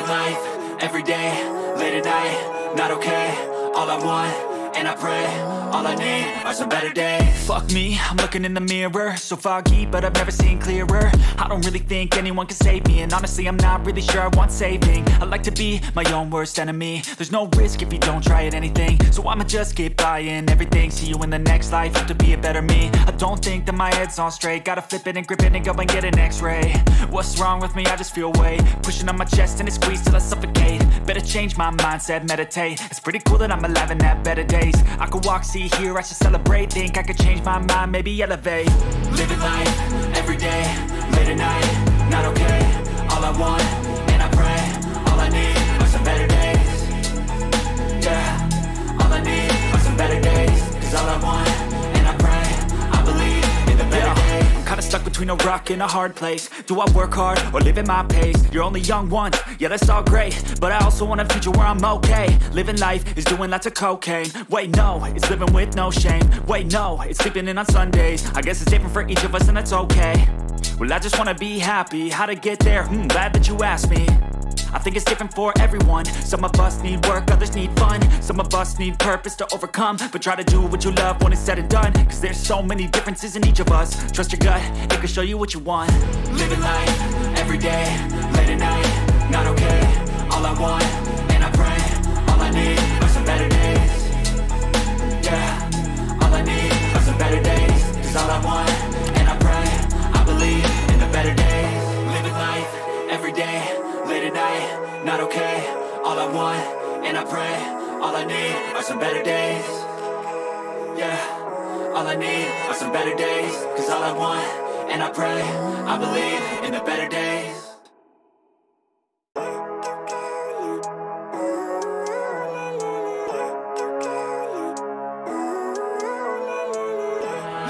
Living life, everyday, late at night, not okay. All I want, and I pray, all I need are some better days. Fuck me, I'm looking in the mirror, so foggy, but I've never seen clearer. I don't really think anyone can save me, and honestly I'm not really sure I want saving. I like to be my own worst enemy. There's no risk if you don't try at anything, so I'ma just keep buying everything. See you in the next life, have to be a better me. I don't think that my head's on straight, gotta flip it and grip it and go and get an x-ray. What's wrong with me? I just feel weight pushing on my chest and it squeezes till I suffocate. Better change my mindset, meditate. It's pretty cool that I'm alive and have better days. I could walk, see, hear, I should celebrate. Think I could change my mind, maybe elevate. Living life, everyday, late at night, not okay. All I want, and I pray, all I need are some better days. Yeah, all I need are some better days. Cause all I want, and I pray, I believe in the better days. I'm kinda stuck between a rock and a hard place. Do I work hard or live at my pace? You're only young once, yeah that's all great, but I also want a future where I'm okay. Living life is doing lots of cocaine. Wait no, it's living with no shame. Wait no, it's sleeping in on Sundays. I guess it's different for each of us and that's okay. Well I just wanna be happy, how to get there? Glad that you asked me. I think it's different for everyone. Some of us need work, others need fun. Some of us need purpose to overcome. But try to do what you love when it's said and done. Cause there's so many differences in each of us. Trust your gut, it can show you what you want. Living life, everyday, late at night, not okay. All I want, and I pray, all I need are some better days. Yeah, all I need are some better days. Cause all I want, and I pray, I believe in the better days. Living life, everyday, late at night, not okay. All I want, and I pray, all I need are some better days. Yeah, all I need are some better days. Cause all I want, and I pray, I believe in the better days.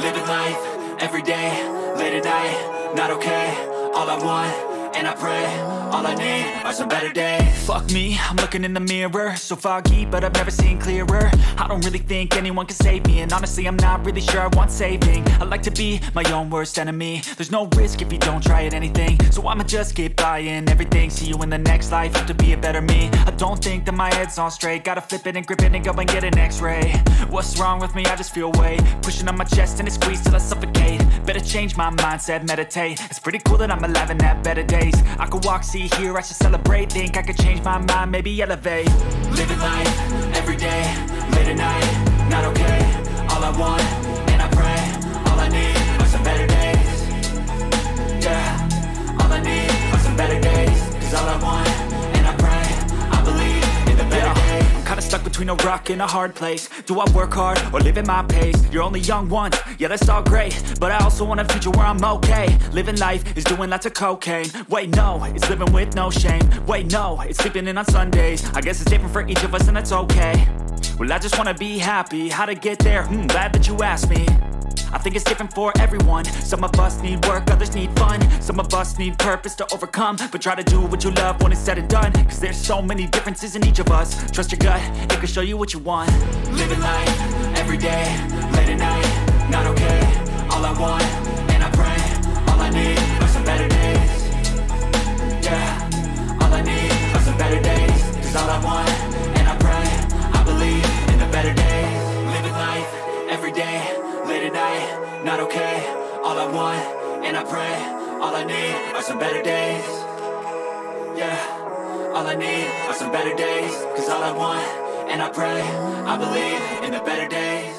Living life, everyday, late at night, not okay. All I want, and I pray, all I need are some better days. Fuck me, I'm looking in the mirror, so foggy, but I've never seen clearer. I don't really think anyone can save me, and honestly I'm not really sure I want saving. I like to be my own worst enemy. There's no risk if you don't try at anything, so I'ma just keep buying everything. See you in the next life, have to be a better me. I don't think that my head's on straight, gotta flip it and grip it and go and get an x-ray. What's wrong with me? I just feel weight pushing on my chest and it squeezes till I suffocate. Better change my mindset, meditate. It's pretty cool that I'm alive and have better days. I could walk, see, hear, I should celebrate. Think I could change my mind, maybe elevate. Living life, everyday, late at night, not okay. All I want, and I pray, all I need are some better days. Yeah, all I need are some better days. Cause all I want, and I pray, I believe in the better days. I'm kinda stuck between a rock and a hard place. Do I work hard or live at my pace? You're only young once, yeah that's all great, but I also want a future where I'm okay. Living life is doing lots of cocaine. Wait no, it's living with no shame. Wait no, it's sleeping in on Sundays. I guess it's different for each of us and that's okay. Well I just wanna be happy, how to get there? Glad that you asked me. I think it's different for everyone. Some of us need work, others need fun. Some of us need purpose to overcome. But try to do what you love when it's said and done. Cause there's so many differences in each of us. Trust your gut, it can show you what you want. Living life, everyday, late at night, not okay. All I want, and I pray, all I need are some better days. Yeah, all I need are some better days. Cause all I want, and I pray, I believe in the better days. Living life, everyday, late at night, not okay. All I want, and I pray, all I need are some better days. Yeah, all I need are some better days. Cause all I want, and I pray, I believe in the better days.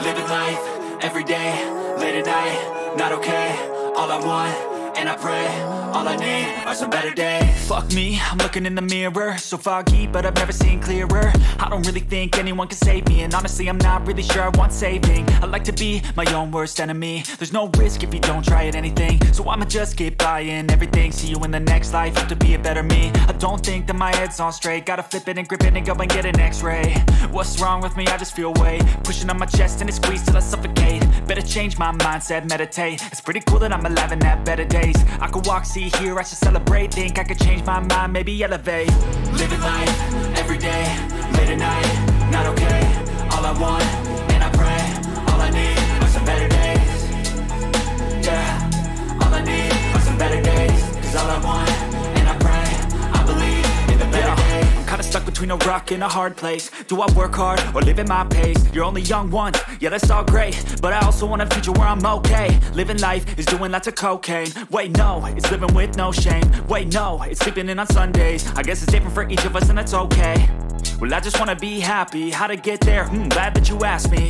Living life, everyday, late at night, not okay. All I want, and I pray, all I need are some better days. Fuck me, I'm looking in the mirror, so foggy, but I've never seen clearer. I don't really think anyone can save me, and honestly I'm not really sure I want saving. I like to be my own worst enemy. There's no risk if you don't try at anything, so I'ma just keep buying everything. See you in the next life, have to be a better me. I don't think that my head's on straight, gotta flip it and grip it and go and get an x-ray. What's wrong with me? I just feel weight pushing on my chest and it squeezes till I suffocate. Better change my mindset, meditate. It's pretty cool that I'm alive and have better days. I could walk, see, hear, I should celebrate. Think I could change my mind, maybe elevate. Living life, everyday, late at night, not okay. All I want, and between a rock and a hard place. Do I work hard or live at my pace? You're only young once, yeah that's all great, but I also want a future where I'm okay. Living life is doing lots of cocaine. Wait no, it's living with no shame. Wait no, it's sleeping in on Sundays. I guess it's different for each of us and that's okay. Well I just wanna be happy, how to get there? Glad that you asked me.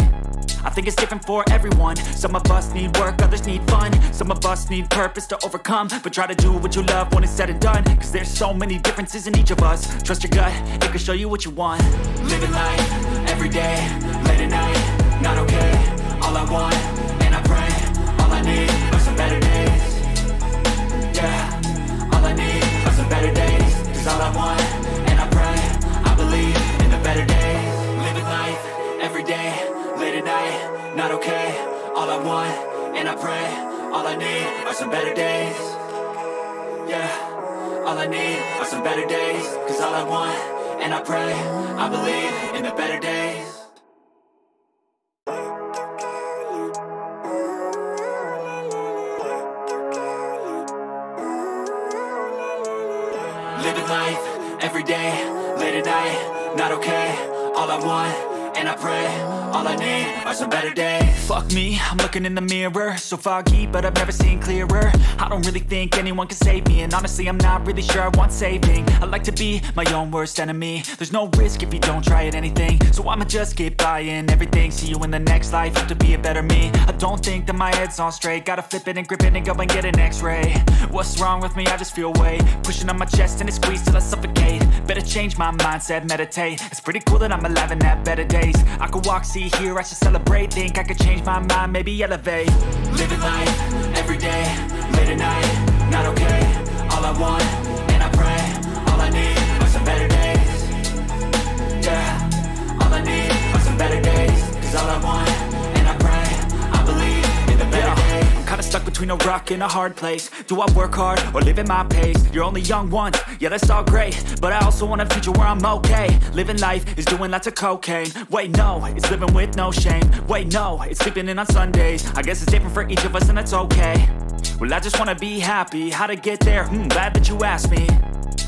I think it's different for everyone. Some of us need work, others need fun. Some of us need purpose to overcome. But try to do what you love when it's said and done, cause there's so many differences in each of us. Trust your gut, it can show you what you want. Living life, everyday, late at night, not okay. All I want, and I pray, all I need are some better days. Yeah, all I need are some better days. Cause all I want, and I pray, I believe in the better days. Living life, everyday, late at night, not okay. All I want, and I pray, all I need are some better days. Yeah, all I need are some better days. Cause all I want, and I pray, I believe in the better days. Living life, everyday, late at night, not okay. All I want, and I pray, all I need are some better days. Fuck me, I'm looking in the mirror, so foggy, but I've never seen clearer. I don't really think anyone can save me, and honestly I'm not really sure I want saving. I like to be my own worst enemy. There's no risk if you don't try at anything, so I'ma just keep buying everything. See you in the next life, have to be a better me. I don't think that my head's on straight, gotta flip it and grip it and go and get an x-ray. What's wrong with me? I just feel weight pushing on my chest and it squeezes till I suffocate. Better change my mindset, meditate. It's pretty cool that I'm alive and have better days. I could walk, see, hear, I should celebrate. Think I could change my mind, maybe elevate. Living life, everyday, late at night, not okay. All I want, and I pray, all I need are some better days. Yeah, all I need are some better days. Cause all I want, and I pray, I believe in the better days. I'm kinda stuck between a rock and a hard place. Do I work hard or live at my pace? You're only young once, yeah that's all great, but I also want a future where I'm okay. Living life is doing lots of cocaine. Wait no, it's living with no shame. Wait no, it's sleeping in on Sundays. I guess it's different for each of us and that's okay. Well I just wanna be happy, how to get there? Glad that you asked me.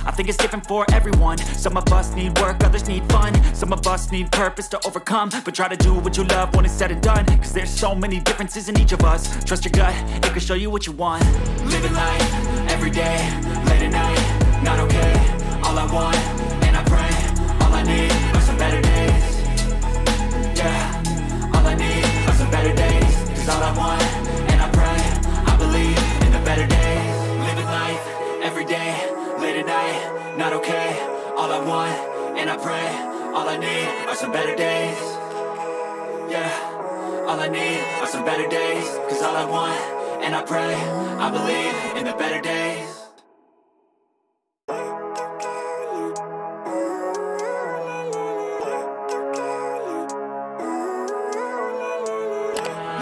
I think it's different for everyone. Some of us need work, others need fun. Some of us need purpose to overcome. But try to do what you love when it's said and done, cause there's so many differences in each of us. Trust your gut, it can show you what you want. Living life, everyday, late at night, not okay. All I want, and I pray, all I need are some better days. Yeah, all I need are some better days. Cause all I want, and I pray, I believe in the better days. Living life, everyday, late at night, not okay. All I want, and I pray, all I need are some better days. Yeah, all I need are some better days. Cause all I want, and I pray, I believe in the better days.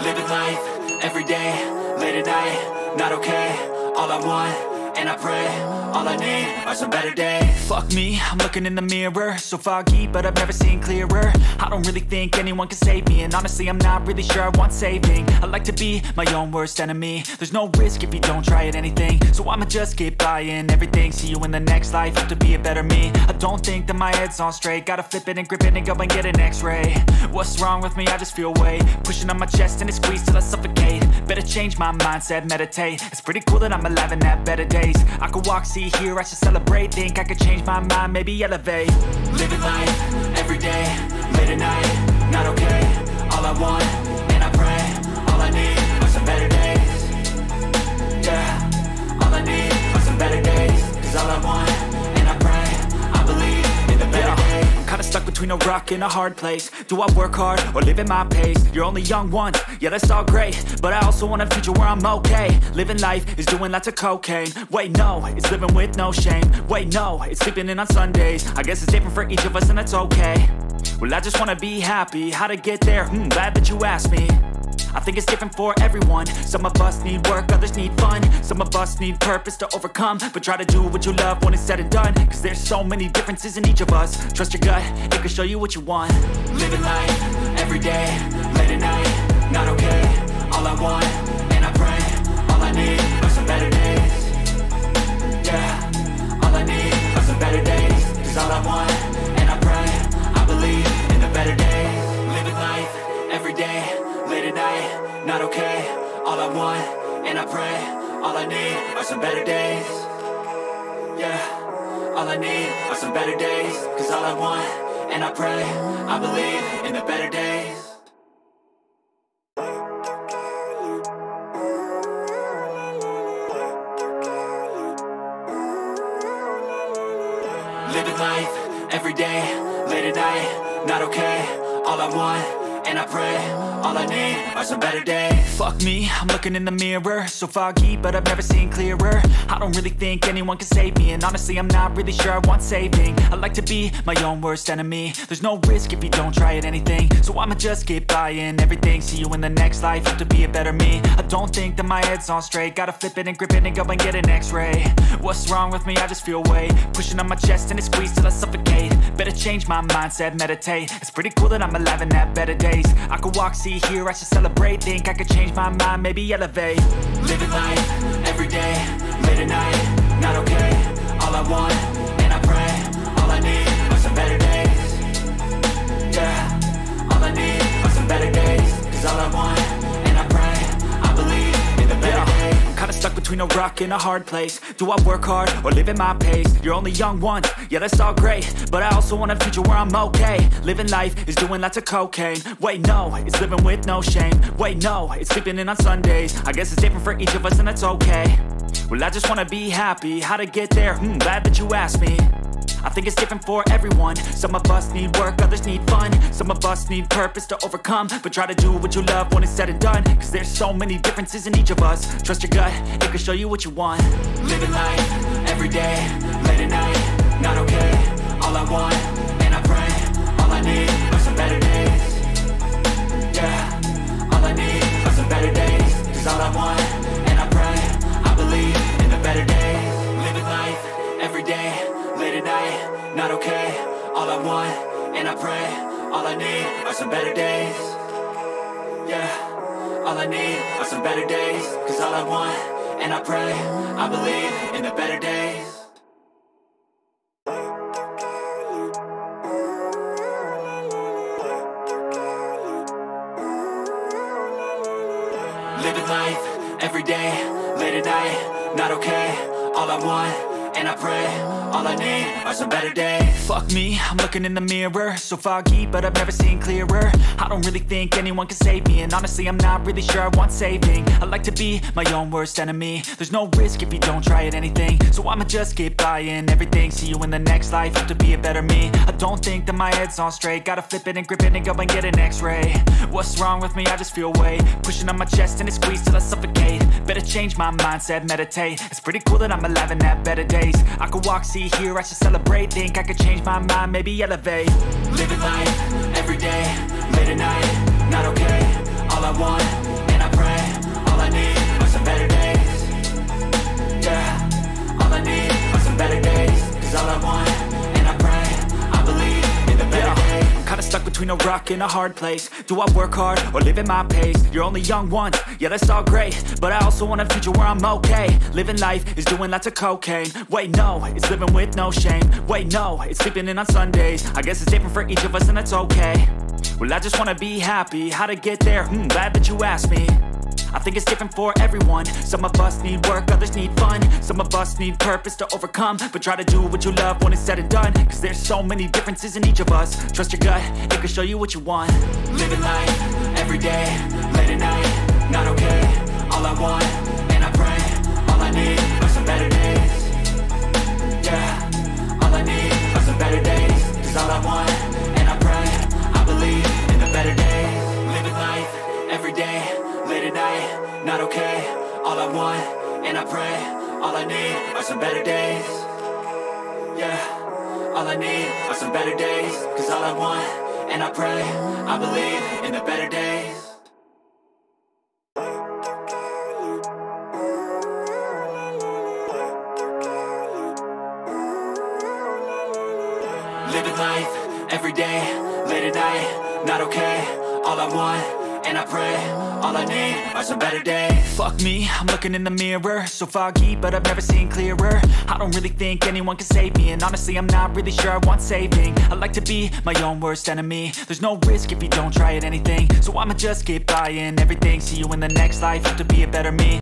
Living life, everyday, late at night, not okay. All I want, and I pray, all I need are some better days. Fuck me, I'm looking in the mirror, so foggy, but I've never seen clearer. I don't really think anyone can save me, and honestly I'm not really sure I want saving. I like to be my own worst enemy. There's no risk if you don't try at anything, so I'ma just keep buying everything. See you in the next life, have to be a better me. I don't think that my head's on straight, gotta flip it and grip it and go and get an x-ray. What's wrong with me? I just feel weight pushing on my chest and it squeezes till I suffocate. Better change my mindset, meditate. It's pretty cool that I'm alive and have better days. I could walk, see, hear, I should celebrate. Think I could change my mind, maybe elevate. Living life, everyday, late at night, not okay. All I want, and I pray, all I need are some better days. Yeah, all I need are some better days. Cause all I want, and I pray, I believe in the better days. I'm kinda stuck between a rock and a hard place. Do I work hard or live at my pace? You're only young once, yeah that's all great, but I also want a future where I'm okay. Living life is doing lots of cocaine. Wait no, it's living with no shame. Wait no, it's sleeping in on Sundays. I guess it's different for each of us and that's okay. Well I just wanna be happy, how to get there? Glad that you asked me. I think it's different for everyone. Some of us need work, others need fun. Some of us need purpose to overcome. But try to do what you love when it's said and done, cause there's so many differences in each of us. Trust your gut, it can show you what you want. Living life, everyday, late at night, not okay. All I want, and I pray, all I need are some better days. Yeah, all I need are some better days. Cause all I want, and I days. Yeah, all I need are some better days. Cause all I want, and I pray, I believe in the better days. Living life, every day, late at night, not okay. All I want, and I pray, all I need are some better days. Fuck me, I'm looking in the mirror, so foggy, but I've never seen clearer. I don't really think anyone can save me, and honestly I'm not really sure I want saving. I like to be my own worst enemy. There's no risk if you don't try at anything, so I'ma just keep buying everything. See you in the next life, have to be a better me. I don't think that my head's on straight, gotta flip it and grip it and go and get an x-ray. What's wrong with me? I just feel weight pushing on my chest and it squeezes till I suffocate. Better change my mindset, meditate. It's pretty cool that I'm alive and have better days. I could walk, see, hear, I should celebrate. Think I could change my mind, maybe elevate. Living life, every day, late at night, not okay. All I want, and I pray, all I need are some better days. Yeah, all I need are some better days. Cause all I want, and I pray, I believe in the better days. I'm kinda stuck between a rock and a hard place. Do I work hard or live at my pace? You're only young once, yeah that's all great, but I also want a future where I'm okay. Living life is doing lots of cocaine. Wait no, it's living with no shame. Wait no, it's sleeping in on Sundays. I guess it's different for each of us and that's okay. Well I just wanna be happy, how to get there? Glad that you asked me. I think it's different for everyone. Some of us need work, others need fun. Some of us need purpose to overcome. But try to do what you love when it's said and done. Cause there's so many differences in each of us. Trust your gut, it can show you what you want. Living life, every day, late at night, not okay. All I want, and I pray, all I need are some better days. Yeah, all I need are some better days. Cause all I want, and I pray, I believe in the better days. Living life, every day, late at night, not okay. All I want, and I pray, all I need are some better days. Yeah, all I need are some better days. Cause all I want, and I pray, I believe in the better days. Living life, every day, late at night, not okay. All I want, and I pray, all I need are some better days. Fuck me, I'm looking in the mirror, so foggy, but I've never seen clearer. I don't really think anyone can save me, and honestly I'm not really sure I want saving. I like to be my own worst enemy. There's no risk if you don't try at anything, so I'ma just keep buying everything. See you in the next life, have to be a better me. I don't think that my head's on straight, gotta flip it and grip it and go and get an x-ray. What's wrong with me? I just feel weight pushing on my chest and it squeezes till I suffocate. Better change my mindset, meditate. It's pretty cool that I'm alive and have better days. I could walk, see, hear, I should celebrate. Think I could change my mind, maybe elevate. Living life, every day, late at night, not okay. All I want, and I pray, all I need are some better days. Yeah, all I need are some better days. Cause all I want, and I pray, I believe in the better days. I'm kinda stuck between a rock and a hard place. Do I work hard or live at my pace? You're only young once, yeah that's all great, but I also want a future where I'm okay. Living life is doing lots of cocaine. Wait no, it's living with no shame. Wait no, it's sleeping in on Sundays. I guess it's different for each of us and that's okay. Well I just wanna be happy, how to get there? Glad that you asked me. I think it's different for everyone. Some of us need work, others need fun. Some of us need purpose to overcome. But try to do what you love when it's said and done. Cause there's so many differences in each of us. Trust your gut, it can show you what you want. Living life, every day, late at night, not okay. All I want, and I pray, all I need are some better days. Yeah, all I need are some better days. Cause all I want, and I pray, I believe in the better days. Living life, every day, late at night, not okay. All I want, and I pray, all I need are some better days. Yeah, all I need are some better days. Cause all I want, and I pray, I believe in the better days. Living life, every day, late at night, not okay. All I want, and I pray, all I need are some better days. Fuck me, I'm looking in the mirror, so foggy, but I've never seen clearer. I don't really think anyone can save me, and honestly I'm not really sure I want saving. I like to be my own worst enemy. There's no risk if you don't try at anything, so I'ma just keep buying everything. See you in the next life, have to be a better me.